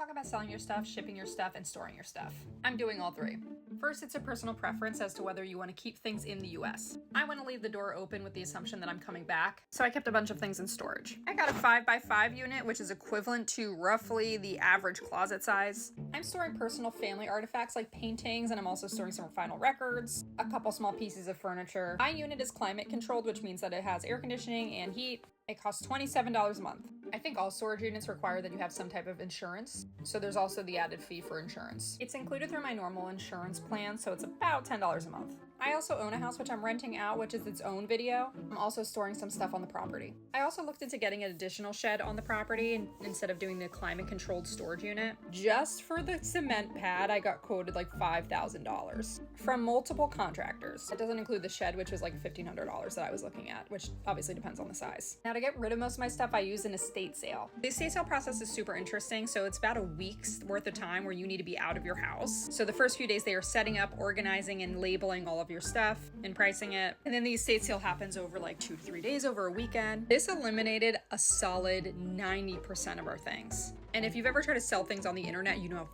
talk about selling your stuff, shipping your stuff, and storing your stuff. I'm doing all three. First, it's a personal preference as to whether you want to keep things in the US. I want to leave the door open with the assumption that I'm coming back, so I kept a bunch of things in storage. I got a 5x5 unit, which is equivalent to roughly the average closet size. I'm storing personal family artifacts like paintings, and I'm also storing some final records, a couple small pieces of furniture. My unit is climate controlled, which means that it has air conditioning and heat. It costs $27 a month. I think all storage units require that you have some type of insurance, so there's also the added fee for insurance. It's included through my normal insurance plan, so it's about $10 a month. I also own a house which I'm renting out, which is its own video. I'm also storing some stuff on the property. I also looked into getting an additional shed on the property instead of doing the climate controlled storage unit. Just for the cement pad, I got quoted like $5,000 from multiple contractors. It doesn't include the shed, which was like $1,500 that I was looking at, which obviously depends on the size. Now, to get rid of most of my stuff, I use an estate sale. The estate sale process is super interesting. So it's about a week's worth of time where you need to be out of your house. So the first few days they are setting up, organizing, and labeling all of your stuff and pricing it. And then the estate sale happens over like 2 to 3 days over a weekend. This eliminated a solid 90% of our things. And if you've ever tried to sell things on the internet, you know how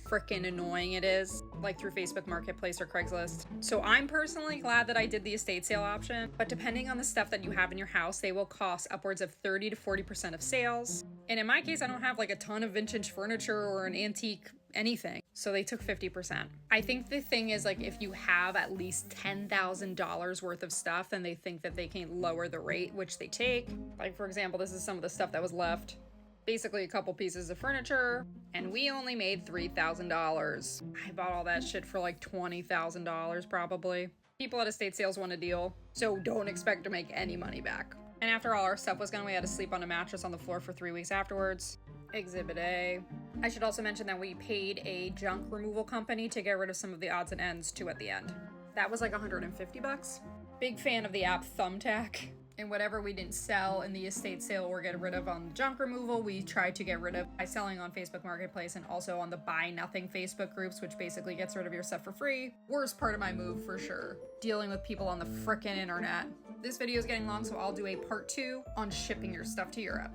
freaking annoying it is, like through Facebook Marketplace or Craigslist. So I'm personally glad that I did the estate sale option, but depending on the stuff that you have in your house, they will cost upwards of 30 to 40% of sales. And in my case, I don't have like a ton of vintage furniture or an antique anything. So they took 50%. I think the thing is, like, if you have at least $10,000 worth of stuff, then they think that they can lower the rate, which they take. Like, for example, this is some of the stuff that was left. Basically a couple pieces of furniture, and we only made $3,000. I bought all that shit for like $20,000 probably. People at estate sales want a deal, so don't expect to make any money back. And after all our stuff was gone, we had to sleep on a mattress on the floor for 3 weeks afterwards. Exhibit A. I should also mention that we paid a junk removal company to get rid of some of the odds and ends too at the end. That was like $150. Big fan of the app Thumbtack. And whatever we didn't sell in the estate sale or get rid of on the junk removal, we tried to get rid of by selling on Facebook Marketplace and also on the Buy Nothing Facebook groups, which basically gets rid of your stuff for free. Worst part of my move for sure. Dealing with people on the frickin' internet. This video is getting long, so I'll do a part 2 on shipping your stuff to Europe.